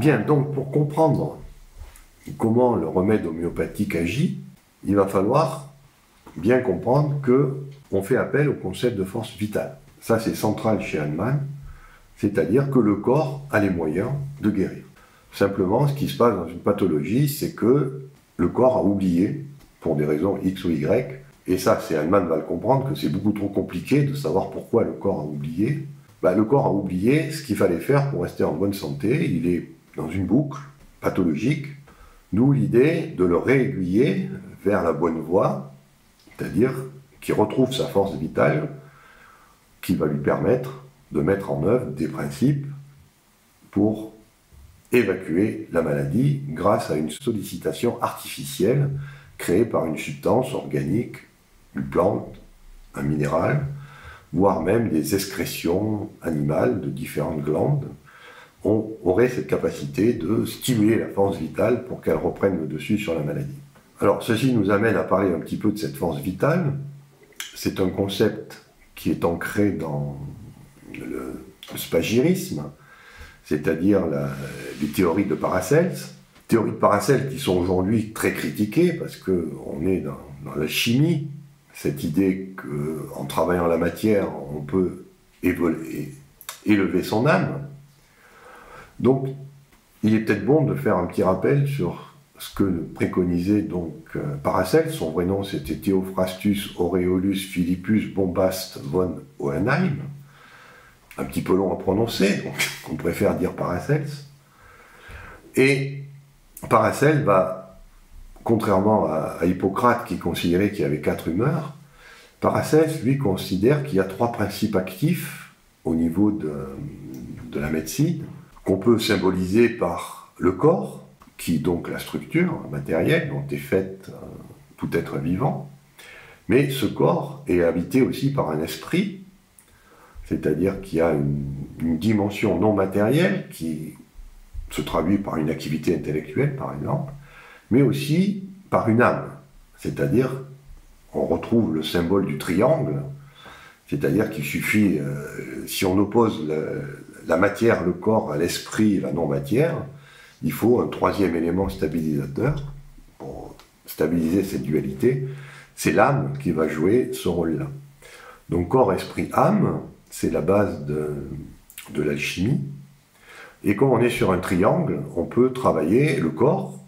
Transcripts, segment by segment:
Bien, donc pour comprendre comment le remède homéopathique agit, il va falloir bien comprendre qu'on fait appel au concept de force vitale. Ça, c'est central chez Hahnemann, c'est-à-dire que le corps a les moyens de guérir. Simplement, ce qui se passe dans une pathologie, c'est que le corps a oublié, pour des raisons X ou Y, et ça, Hahnemann va le comprendre, que c'est beaucoup trop compliqué de savoir pourquoi le corps a oublié. Le corps a oublié ce qu'il fallait faire pour rester en bonne santé, il est dans une boucle pathologique, d'où l'idée de le réaiguiller vers la bonne voie, c'est-à-dire qu'il retrouve sa force vitale, qui va lui permettre de mettre en œuvre des principes pour évacuer la maladie grâce à une sollicitation artificielle créée par une substance organique, une plante, un minéral, voire même des excrétions animales de différentes glandes. On aurait cette capacité de stimuler la force vitale pour qu'elle reprenne le dessus sur la maladie. Alors, ceci nous amène à parler un petit peu de cette force vitale. C'est un concept qui est ancré dans le spagyrisme, c'est-à-dire les théories de Paracels. Théories de Paracels qui sont aujourd'hui très critiquées parce qu'on est dans la chimie, cette idée qu'en travaillant la matière, on peut élever son âme. Donc, il est peut-être bon de faire un petit rappel sur ce que préconisait donc Paracels. Son vrai nom, c'était Theophrastus Aureolus Philippus Bombast von Hohenheim. Un petit peu long à prononcer, donc on préfère dire Paracels. Et Paracels va, contrairement à Hippocrate qui considérait qu'il y avait 4 humeurs, Paracels, lui, considère qu'il y a 3 principes actifs au niveau de la médecine, qu'on peut symboliser par le corps, qui est donc la structure matérielle dont est faite tout être vivant, mais ce corps est habité aussi par un esprit, c'est-à-dire qu'il y a une dimension non matérielle qui se traduit par une activité intellectuelle, par exemple, mais aussi par une âme, c'est-à-dire on retrouve le symbole du triangle, c'est-à-dire qu'il suffit, si on oppose la matière, le corps, à l'esprit et la non-matière, il faut un 3e élément stabilisateur pour stabiliser cette dualité, c'est l'âme qui va jouer ce rôle-là. Donc corps, esprit, âme, c'est la base de l'alchimie, et comme on est sur un triangle, on peut travailler le corps,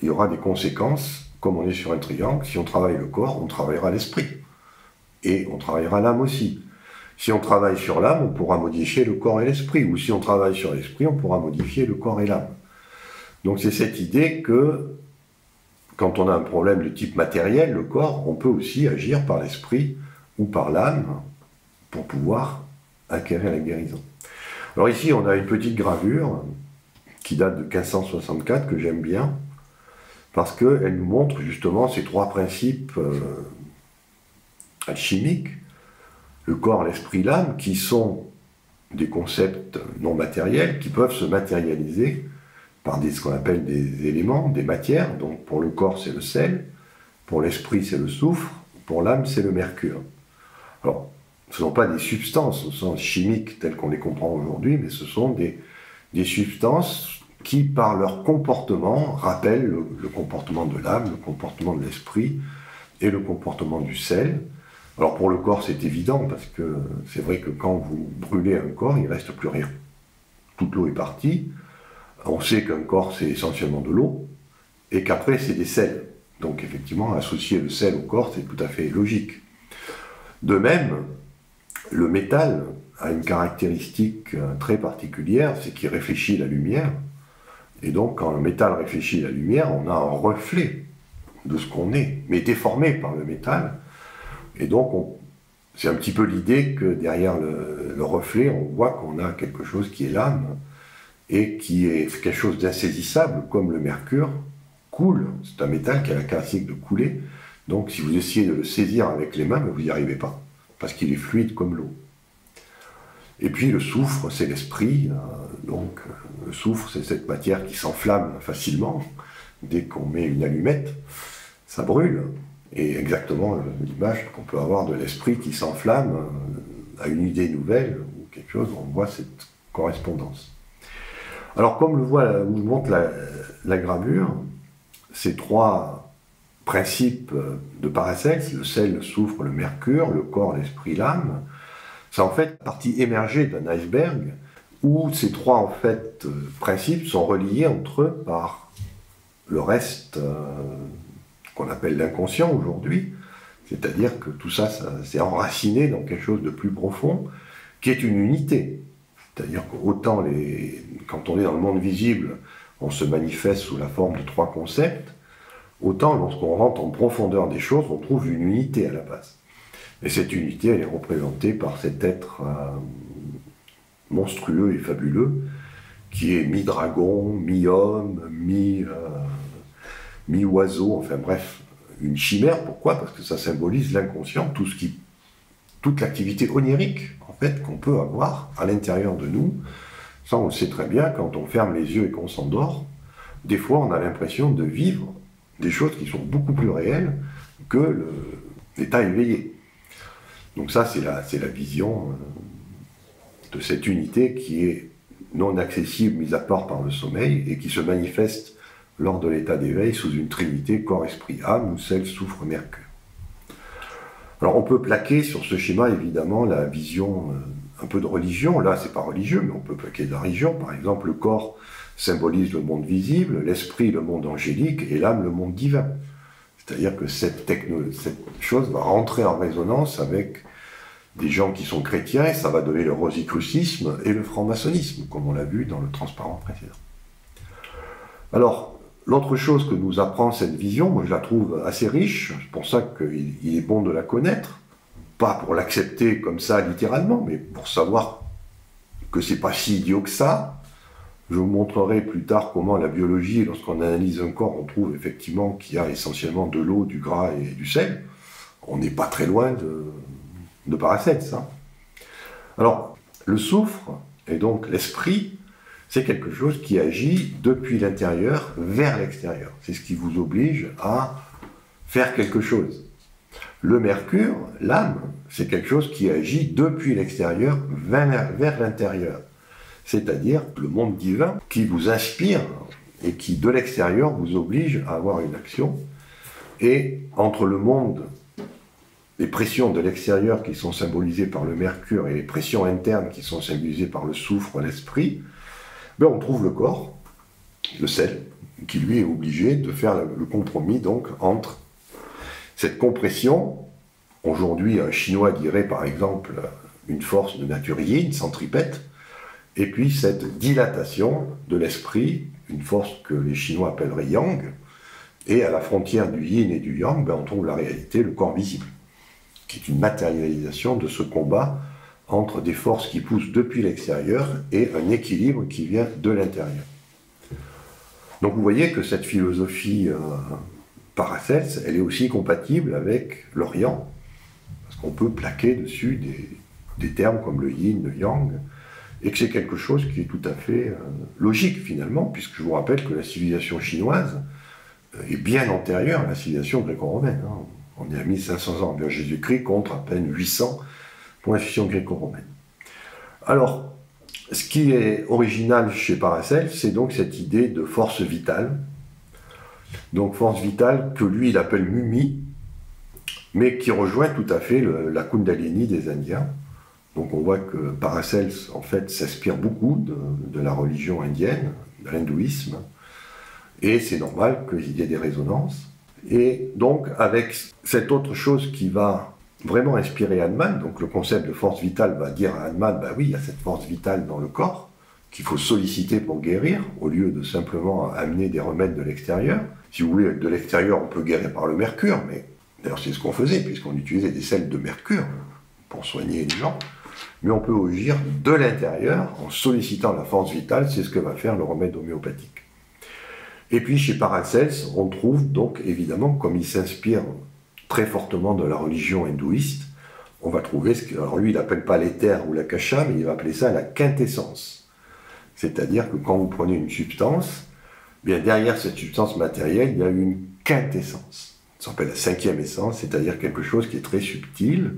il y aura des conséquences, comme on est sur un triangle, si on travaille le corps, on travaillera l'esprit, et on travaillera l'âme aussi. Si on travaille sur l'âme, on pourra modifier le corps et l'esprit, ou si on travaille sur l'esprit, on pourra modifier le corps et l'âme. Donc c'est cette idée que, quand on a un problème de type matériel, le corps, on peut aussi agir par l'esprit ou par l'âme pour pouvoir acquérir la guérison. Alors ici, on a une petite gravure qui date de 1564, que j'aime bien, parce qu'elle nous montre justement ces 3 principes alchimiques, le corps, l'esprit, l'âme, qui sont des concepts non matériels, qui peuvent se matérialiser par ce qu'on appelle des éléments, des matières. Donc pour le corps, c'est le sel, pour l'esprit, c'est le soufre, pour l'âme, c'est le mercure. Alors, ce ne sont pas des substances au sens chimique telles qu'on les comprend aujourd'hui, mais ce sont des substances qui, par leur comportement, rappellent le comportement de l'âme, le comportement de l'esprit et le comportement du sel. Alors pour le corps, c'est évident, parce que c'est vrai que quand vous brûlez un corps, il ne reste plus rien. Toute l'eau est partie. On sait qu'un corps, c'est essentiellement de l'eau, et qu'après, c'est des sels. Donc effectivement, associer le sel au corps, c'est tout à fait logique. De même, le métal a une caractéristique très particulière, c'est qu'il réfléchit la lumière. Et donc, quand le métal réfléchit la lumière, on a un reflet de ce qu'on est, mais déformé par le métal. Et donc, c'est un petit peu l'idée que derrière le reflet, on voit qu'on a quelque chose qui est l'âme, et qui est quelque chose d'insaisissable, comme le mercure coule. C'est un métal qui a la caractéristique de couler. Donc, si vous essayez de le saisir avec les mains, vous n'y arrivez pas, parce qu'il est fluide comme l'eau. Et puis le soufre, c'est l'esprit. Donc le soufre, c'est cette matière qui s'enflamme facilement. Dès qu'on met une allumette, ça brûle. Et exactement l'image qu'on peut avoir de l'esprit qui s'enflamme à une idée nouvelle ou quelque chose, on voit cette correspondance. Alors, comme le voit, où montre la gravure, ces trois principes de Paracelse, le sel, le soufre, le mercure, le corps, l'esprit, l'âme, c'est en fait partie émergée d'un iceberg où ces trois en fait, principes sont reliés entre eux par le reste qu'on appelle l'inconscient aujourd'hui, c'est-à-dire que tout ça, ça s'est enraciné dans quelque chose de plus profond, qui est une unité. C'est-à-dire qu'autant quand on est dans le monde visible, on se manifeste sous la forme de trois concepts, autant lorsqu'on rentre en profondeur des choses, on trouve une unité à la base. Et cette unité, elle est représentée par cet être monstrueux et fabuleux, qui est mi-dragon, mi-homme, mi-oiseau, enfin bref, une chimère. Pourquoi? Parce que ça symbolise l'inconscient, toute l'activité onirique, en fait, qu'on peut avoir à l'intérieur de nous. Ça, on le sait très bien, quand on ferme les yeux et qu'on s'endort, des fois, on a l'impression de vivre des choses qui sont beaucoup plus réelles que l'état éveillé. Donc ça, c'est la vision de cette unité qui est non accessible, mis à part par le sommeil, et qui se manifeste lors de l'état d'éveil sous une trinité corps, esprit, âme, ou sel, soufre, mercure. Alors on peut plaquer sur ce schéma évidemment la vision un peu de religion. Là c'est pas religieux, mais on peut plaquer de la religion. Par exemple, le corps symbolise le monde visible, l'esprit le monde angélique et l'âme le monde divin. C'est-à-dire que cette chose va rentrer en résonance avec des gens qui sont chrétiens, et ça va donner le rosicrucisme et le franc-maçonnisme, comme on l'a vu dans le transparent précédent. Alors, l'autre chose que nous apprend cette vision, moi je la trouve assez riche, c'est pour ça qu'il est bon de la connaître, pas pour l'accepter comme ça littéralement, mais pour savoir que c'est pas si idiot que ça. Je vous montrerai plus tard comment la biologie, lorsqu'on analyse un corps, on trouve effectivement qu'il y a essentiellement de l'eau, du gras et du sel. On n'est pas très loin de Paracelse, hein. Alors, le soufre, et donc l'esprit, c'est quelque chose qui agit depuis l'intérieur vers l'extérieur. C'est ce qui vous oblige à faire quelque chose. Le mercure, l'âme, c'est quelque chose qui agit depuis l'extérieur vers l'intérieur. C'est-à-dire le monde divin qui vous inspire et qui, de l'extérieur, vous oblige à avoir une action. Et entre le monde, les pressions de l'extérieur qui sont symbolisées par le mercure et les pressions internes qui sont symbolisées par le soufre, l'esprit, ben on trouve le corps, le sel, qui lui est obligé de faire le compromis donc entre cette compression. Aujourd'hui, un Chinois dirait par exemple une force de nature yin, centripète, et puis cette dilatation de l'esprit, une force que les Chinois appelleraient yang, et à la frontière du yin et du yang, ben on trouve la réalité, le corps visible, qui est une matérialisation de ce combat entre des forces qui poussent depuis l'extérieur et un équilibre qui vient de l'intérieur. Donc vous voyez que cette philosophie Paracelse, elle est aussi compatible avec l'Orient, parce qu'on peut plaquer dessus des termes comme le yin, le yang, et que c'est quelque chose qui est tout à fait logique finalement, puisque je vous rappelle que la civilisation chinoise est bien antérieure à la civilisation gréco-romaine, hein. On est à 1500 ans avant Jésus-Christ contre à peine 800 pour la civilisation gréco-romaine. Alors, ce qui est original chez Paracelse, c'est donc cette idée de force vitale. Donc force vitale que lui, il appelle Mumi, mais qui rejoint tout à fait la Kundalini des Indiens. Donc on voit que Paracelse, en fait, s'inspire beaucoup de la religion indienne, de l'hindouisme, et c'est normal qu'il y ait des résonances. Et donc, avec cette autre chose qui va vraiment inspirer Hahnemann, donc le concept de force vitale va dire à Hahnemann, ben oui, il y a cette force vitale dans le corps, qu'il faut solliciter pour guérir, au lieu de simplement amener des remèdes de l'extérieur. Si vous voulez, de l'extérieur, on peut guérir par le mercure, mais d'ailleurs c'est ce qu'on faisait, puisqu'on utilisait des sels de mercure pour soigner les gens. Mais on peut agir de l'intérieur en sollicitant la force vitale, c'est ce que va faire le remède homéopathique. Et puis chez Paracelse, on trouve donc évidemment, comme il s'inspire très fortement de la religion hindouiste, on va trouver ce que, alors lui il n'appelle pas l'éther ou la kasha, mais il va appeler ça la quintessence. C'est-à-dire que quand vous prenez une substance, bien derrière cette substance matérielle, il y a une quintessence. Ça s'appelle la cinquième essence, c'est-à-dire quelque chose qui est très subtil.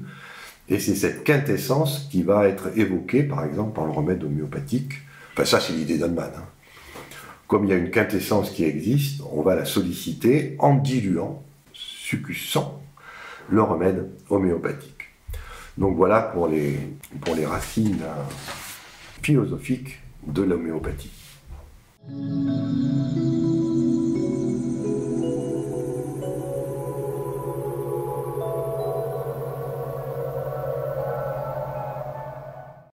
Et c'est cette quintessence qui va être évoquée, par exemple, par le remède homéopathique. Enfin, ça, c'est l'idée d'Hahnemann, hein. comme il y a une quintessence qui existe, on va la solliciter en diluant, succussant le remède homéopathique. Donc voilà pour les racines philosophiques de l'homéopathie.